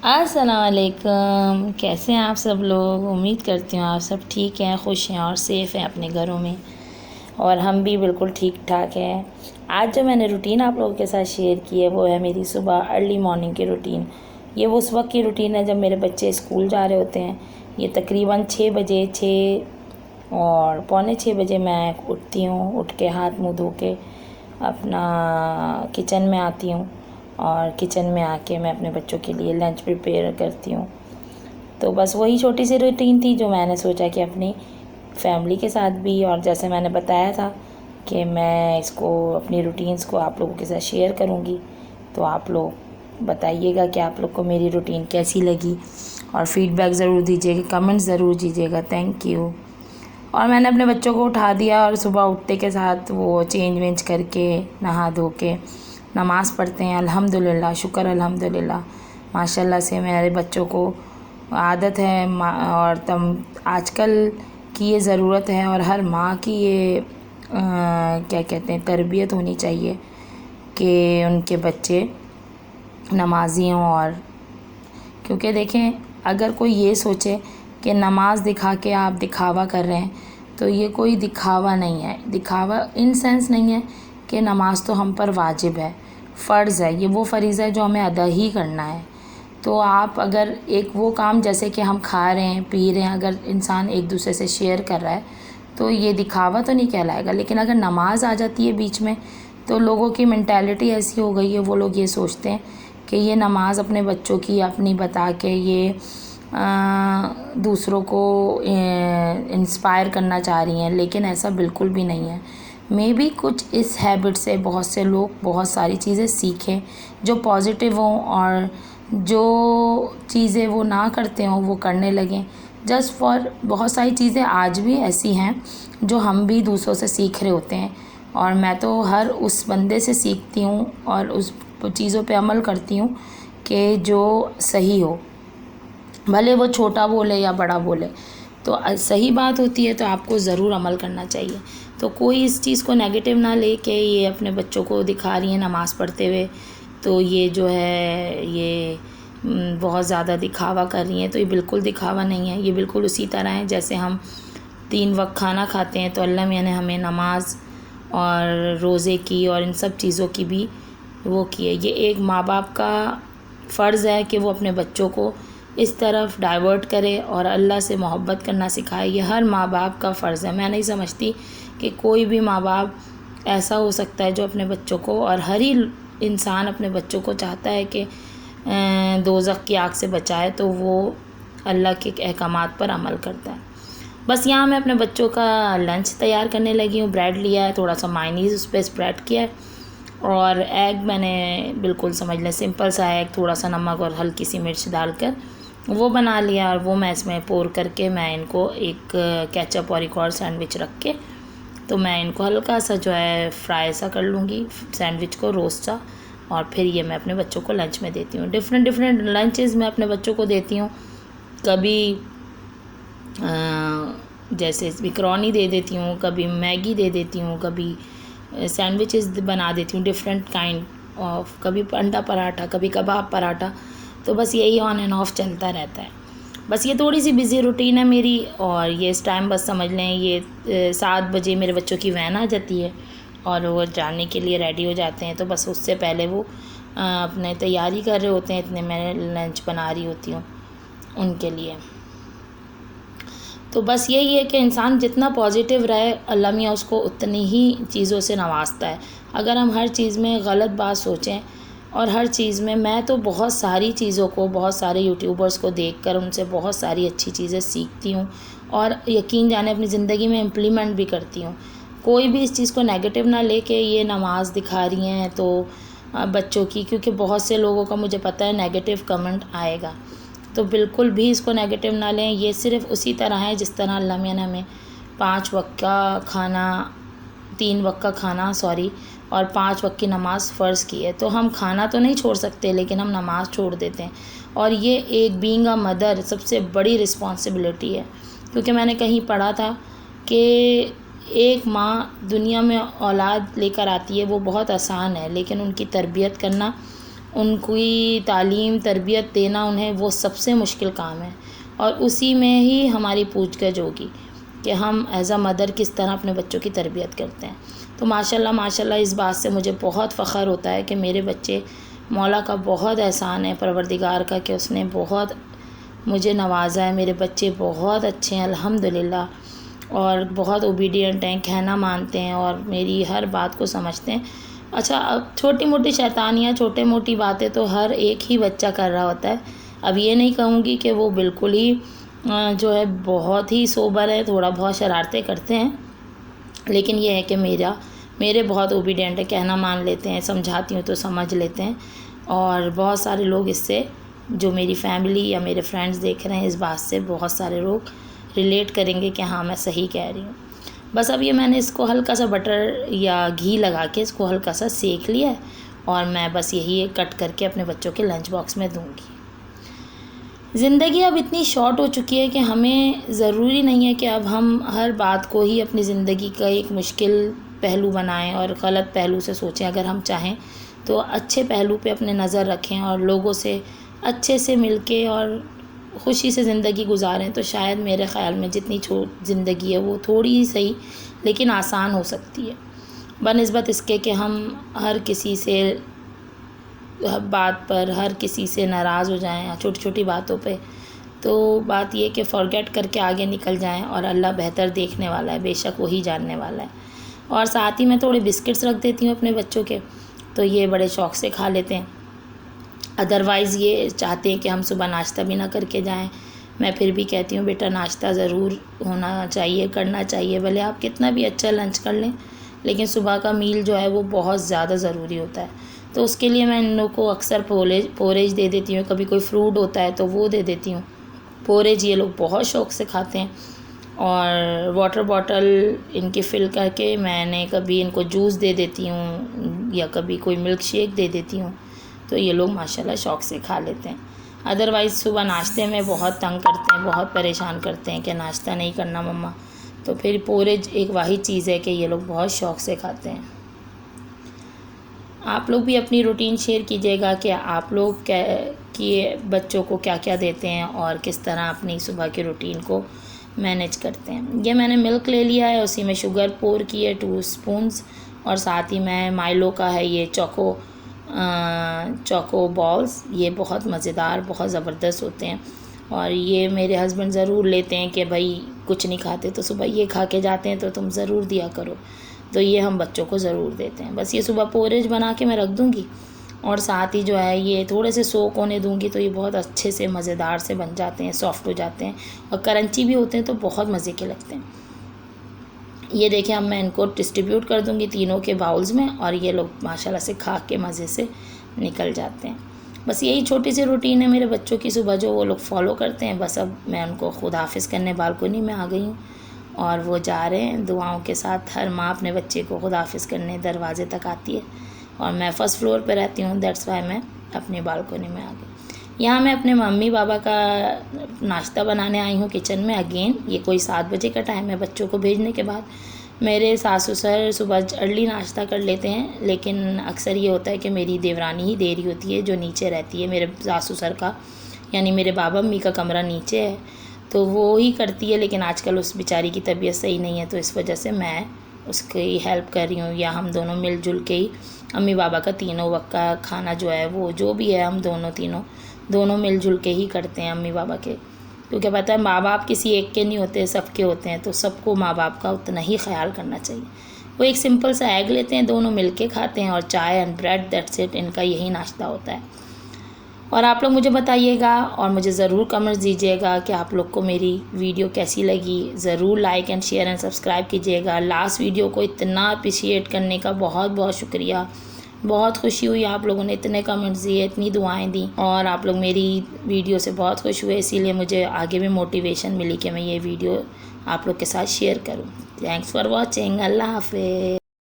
अस्सलाम वालेकुम। कैसे हैं आप सब लोग? उम्मीद करती हूँ आप सब ठीक हैं, खुश हैं और सेफ़ हैं अपने घरों में। और हम भी बिल्कुल ठीक ठाक हैं। आज जो मैंने रूटीन आप लोगों के साथ शेयर की है वो है मेरी सुबह अर्ली मॉर्निंग की रूटीन। ये उस वक्त की रूटीन है जब मेरे बच्चे स्कूल जा रहे होते हैं। ये तकरीबन 6 बजे 6 और पौने 6 बजे मैं उठती हूँ। उठ के हाथ मुँह धो के अपना किचन में आती हूँ और किचन में आके मैं अपने बच्चों के लिए लंच प्रिपेयर करती हूँ। तो बस वही छोटी सी रूटीन थी जो मैंने सोचा कि अपनी फैमिली के साथ भी, और जैसे मैंने बताया था कि मैं इसको अपनी रूटीन्स को आप लोगों के साथ शेयर करूँगी, तो आप लोग बताइएगा कि आप लोग को मेरी रूटीन कैसी लगी और फ़ीडबैक ज़रूर दीजिएगा, कमेंट ज़रूर दीजिएगा। Thank you. और मैंने अपने बच्चों को उठा दिया और सुबह उठते के साथ वो चेंज वेंज करके नहा धो के नमाज़ पढ़ते हैं। अल्हम्दुलिल्लाह, शुक्र अल्हम्दुलिल्लाह, माशाल्लाह से मेरे बच्चों को आदत है और तम आजकल की ये ज़रूरत है और हर माँ की ये क्या कहते हैं तरबियत होनी चाहिए कि उनके बच्चे नमाज़ी हों। और क्योंकि देखें, अगर कोई ये सोचे कि नमाज़ दिखा के आप दिखावा कर रहे हैं तो ये कोई दिखावा नहीं है। दिखावा इन सेंस नहीं है कि नमाज़ तो हम पर वाजिब है, फ़र्ज़ है, ये वो फ़रीज़ा है जो हमें अदा ही करना है। तो आप अगर एक वो काम जैसे कि हम खा रहे हैं पी रहे हैं, अगर इंसान एक दूसरे से शेयर कर रहा है तो ये दिखावा तो नहीं कहलाएगा। लेकिन अगर नमाज आ जाती है बीच में तो लोगों की मेंटालिटी ऐसी हो गई है, वो लोग ये सोचते हैं कि ये नमाज़ अपने बच्चों की अपनी बता के ये दूसरों को इंस्पायर करना चाह रही हैं, लेकिन ऐसा बिल्कुल भी नहीं है। मे बी कुछ इस हैबिट से बहुत से लोग बहुत सारी चीज़ें सीखें जो पॉजिटिव हों और जो चीज़ें वो ना करते हों वो करने लगें। जस्ट फॉर बहुत सारी चीज़ें आज भी ऐसी हैं जो हम भी दूसरों से सीख रहे होते हैं, और मैं तो हर उस बंदे से सीखती हूँ और उस चीज़ों पे अमल करती हूँ कि जो सही हो, भले वो छोटा बोले या बड़ा बोले, तो सही बात होती है तो आपको ज़रूर अमल करना चाहिए। तो कोई इस चीज़ को नेगेटिव ना ले के ये अपने बच्चों को दिखा रही हैं नमाज़ पढ़ते हुए तो ये जो है ये बहुत ज़्यादा दिखावा कर रही हैं। तो ये बिल्कुल दिखावा नहीं है। ये बिल्कुल उसी तरह है जैसे हम 3 वक्त खाना खाते हैं तो अल्लाह मियाँ ने हमें नमाज और रोज़े की और इन सब चीज़ों की भी वो की है। ये एक माँ बाप का फ़र्ज़ है कि वो अपने बच्चों को इस तरफ डाइवर्ट करे और अल्लाह से मोहब्बत करना सिखाए। ये हर माँ बाप का फ़र्ज़ है। मैं नहीं समझती कि कोई भी माँ बाप ऐसा हो सकता है जो अपने बच्चों को, और हर ही इंसान अपने बच्चों को चाहता है कि दोज़ख की आग से बचाए, तो वो अल्लाह के अहकामात पर अमल करता है। बस यहाँ मैं अपने बच्चों का लंच तैयार करने लगी हूँ। ब्रेड लिया है, थोड़ा सा मायनीज़ उस पर स्प्रेड किया है और एग मैंने बिल्कुल समझ लें सिंपल सा एग, थोड़ा सा नमक और हल्की सी मिर्च डालकर वो बना लिया, और वो मैं इसमें पोर करके मैं इनको एक केचप और एक और सैंडविच रख के तो मैं इनको हल्का सा जो है फ्राई सा कर लूँगी सैंडविच को, रोस्ट सा, और फिर ये मैं अपने बच्चों को लंच में देती हूँ। डिफरेंट लंचेस मैं अपने बच्चों को देती हूँ। कभी जैसे मैकरोनी दे देती हूँ, कभी मैगी दे देती हूँ, कभी सैंडविचेस बना देती हूँ डिफरेंट काइंड ऑफ, कभी अंडा पराठा, कभी कबाब पराठा। तो बस यही ऑन एंड ऑफ चलता रहता है। बस ये थोड़ी सी बिज़ी रूटीन है मेरी। और ये इस टाइम बस समझ लें ये 7 बजे मेरे बच्चों की वैन आ जाती है और वो जाने के लिए रेडी हो जाते हैं। तो बस उससे पहले वो अपने तैयारी कर रहे होते हैं, इतने मैं लंच बना रही होती हूँ उनके लिए। तो बस यही है कि इंसान जितना पॉजिटिव रहे अल्लाह मियाँ उसको उतनी ही चीज़ों से नवाजता है। अगर हम हर चीज़ में गलत बात सोचें और हर चीज़ में, मैं तो बहुत सारी चीज़ों को, बहुत सारे यूट्यूबर्स को देखकर उनसे बहुत सारी अच्छी चीज़ें सीखती हूँ और यकीन जाने अपनी ज़िंदगी में इम्प्लीमेंट भी करती हूँ। कोई भी इस चीज़ को नेगेटिव ना लेके ये नमाज़ दिखा रही हैं तो बच्चों की, क्योंकि बहुत से लोगों का मुझे पता है नेगेटिव कमेंट आएगा, तो बिल्कुल भी इसको नेगेटिव ना लें। ये सिर्फ़ उसी तरह है जिस तरह अल्लाह मियाँ ने हमें 5 वक्त का खाना, 3 वक्त का खाना और 5 वक्त की नमाज़ फ़र्ज़ की है। तो हम खाना तो नहीं छोड़ सकते लेकिन हम नमाज़ छोड़ देते हैं, और ये एक बीइंग अ मदर सबसे बड़ी रिस्पॉन्सिबिलिटी है। क्योंकि मैंने कहीं पढ़ा था कि एक माँ दुनिया में औलाद लेकर आती है वो बहुत आसान है, लेकिन उनकी तरबियत करना उनकी तालीम तरबियत देना उन्हें वो सबसे मुश्किल काम है, और उसी में ही हमारी पूछ-गछ होगी कि हम एज़ अ मदर किस तरह अपने बच्चों की तरबियत करते हैं। तो माशाल्लाह माशाल्लाह इस बात से मुझे बहुत फ़ख्र होता है कि मेरे बच्चे, मौला का बहुत एहसान है परवरदिगार का कि उसने बहुत मुझे नवाज़ा है। मेरे बच्चे बहुत अच्छे हैं अल्हम्दुलिल्लाह, और बहुत ओबीडियंट हैं, कहना मानते हैं और मेरी हर बात को समझते हैं। अच्छा, अब छोटी मोटी शैतानियाँ, छोटे मोटी बातें तो हर एक ही बच्चा कर रहा होता है। अब ये नहीं कहूँगी कि वो बिल्कुल ही जो है बहुत ही सोबर है, थोड़ा बहुत शरारतें करते हैं, लेकिन ये है कि मेरे बहुत ओबीडियंट है, कहना मान लेते हैं, समझाती हूँ तो समझ लेते हैं। और बहुत सारे लोग इससे, जो मेरी फैमिली या मेरे फ्रेंड्स देख रहे हैं, इस बात से बहुत सारे लोग रिलेट करेंगे कि हाँ मैं सही कह रही हूँ। बस अब ये मैंने इसको हल्का सा बटर या घी लगा के इसको हल्का सा सेक लिया है, और मैं बस यही कट करके अपने बच्चों के लंच बॉक्स में दूँगी। ज़िंदगी अब इतनी शॉर्ट हो चुकी है कि हमें ज़रूरी नहीं है कि अब हम हर बात को ही अपनी ज़िंदगी का एक मुश्किल पहलू बनाएं और ग़लत पहलू से सोचें। अगर हम चाहें तो अच्छे पहलू पे अपने नज़र रखें और लोगों से अच्छे से मिलके और खुशी से ज़िंदगी गुजारें, तो शायद मेरे ख़्याल में जितनी ज़िंदगी है वो थोड़ी ही सही लेकिन आसान हो सकती है, बनिस्बत इसके कि हम हर किसी से बात पर हर किसी से नाराज़ हो जाएं छोटी छोटी बातों पे। तो बात ये कि फ़ॉरगेट करके आगे निकल जाएं, और अल्लाह बेहतर देखने वाला है, बेशक वही जानने वाला है। और साथ ही मैं थोड़े बिस्किट्स रख देती हूँ अपने बच्चों के, तो ये बड़े शौक़ से खा लेते हैं। अदरवाइज़ ये चाहते हैं कि हम सुबह नाश्ता भी ना करके जाएं। मैं फिर भी कहती हूँ बेटा नाश्ता ज़रूर होना चाहिए, करना चाहिए, भले आप कितना भी अच्छा लंच कर लें, लेकिन सुबह का मील जो है वो बहुत ज़्यादा ज़रूरी होता है। तो उसके लिए मैं इन लोग को अक्सर पोरेज दे देती हूँ, कभी कोई फ्रूट होता है तो वो दे देती हूँ। पोरेज ये लोग बहुत शौक़ से खाते हैं। और वाटर बॉटल इनकी फ़िल करके मैंने कभी इनको जूस दे देती हूँ या कभी कोई मिल्क शेक दे देती हूँ, तो ये लोग माशाल्लाह शौक़ से खा लेते हैं। अदरवाइज़ सुबह नाश्ते में बहुत तंग करते हैं, बहुत परेशान करते हैं कि नाश्ता नहीं करना मम्मा, तो फिर पोरेज एक वाही चीज़ है कि ये लोग बहुत शौक़ से खाते हैं। आप लोग भी अपनी रूटीन शेयर कीजिएगा कि आप लोग कि बच्चों को क्या क्या देते हैं और किस तरह अपनी सुबह की रूटीन को मैनेज करते हैं। ये मैंने मिल्क ले लिया है, उसी में शुगर पोर की है 2 स्पून्स, और साथ ही मैं माइलो का है ये चोको बॉल्स, ये बहुत मज़ेदार, बहुत ज़बरदस्त होते हैं। और ये मेरे हस्बैंड ज़रूर लेते हैं कि भाई कुछ नहीं खाते तो सुबह ये खा के जाते हैं, तो तुम ज़रूर दिया करो, तो ये हम बच्चों को ज़रूर देते हैं। बस ये सुबह पोरेज बना के मैं रख दूँगी, और साथ ही जो है ये थोड़े से सोक होने दूँगी, तो ये बहुत अच्छे से मज़ेदार से बन जाते हैं, सॉफ्ट हो जाते हैं और क्रंची भी होते हैं, तो बहुत मज़े के लगते हैं। ये देखिए अब मैं इनको डिस्ट्रीब्यूट कर दूँगी तीनों के बाउल्स में, और ये लोग माशाल्लाह से खा के मज़े से निकल जाते हैं। बस यही छोटी सी रूटीन है मेरे बच्चों की सुबह, जो वो लोग फॉलो करते हैं। बस अब मैं उनको खुद हाफिज़ करने बालकोनी में आ गई हूँ, और वो जा रहे हैं दुआओं के साथ। हर माँ अपने बच्चे को खुद हाफिज़ करने दरवाज़े तक आती है, और मैं फ़र्स्ट फ्लोर पे रहती हूँ, दैट्स वाई मैं अपनी बालकोनी में आ गई। यहाँ मैं अपने मम्मी पापा का नाश्ता बनाने आई हूँ किचन में अगेन। ये कोई 7 बजे का टाइम है बच्चों को भेजने के बाद। मेरे सास ससुर सुबह अर्ली नाश्ता कर लेते हैं, लेकिन अक्सर ये होता है कि मेरी देवरानी ही दे रही होती है, जो नीचे रहती है। मेरे सास ससुर का यानी मेरे बाबा मम्मी का कमरा नीचे है, तो वो ही करती है, लेकिन आजकल उस बेचारी की तबीयत सही नहीं है, तो इस वजह से मैं उसकी हेल्प कर रही हूँ, या हम दोनों मिलजुल के ही अम्मी बाबा का तीनों वक्त का खाना जो है वो जो भी है हम दोनों मिलजुल के ही करते हैं अम्मी बाबा के। क्योंकि पता है माँ बाप किसी एक के नहीं होते, सबके होते हैं, तो सबको माँ बाप का उतना ही ख्याल करना चाहिए। वो एक सिंपल सा एग लेते हैं, दोनों मिल के खाते हैं, और चाय एंड ब्रेड, दैट्स इट, इनका यही नाश्ता होता है। और आप लोग मुझे बताइएगा और मुझे ज़रूर कमेंट्स दीजिएगा कि आप लोग को मेरी वीडियो कैसी लगी। ज़रूर like and share and subscribe कीजिएगा। लास्ट वीडियो को इतना अप्रिशिएट करने का बहुत बहुत शुक्रिया। बहुत खुशी हुई, आप लोगों ने इतने कमेंट्स दिए, इतनी दुआएं दी, और आप लोग मेरी वीडियो से बहुत खुश हुए, इसीलिए मुझे आगे भी मोटिवेशन मिली कि मैं ये वीडियो आप लोग के साथ शेयर करूँ। Thanks for watching. अल्लाह हाफ़िज़।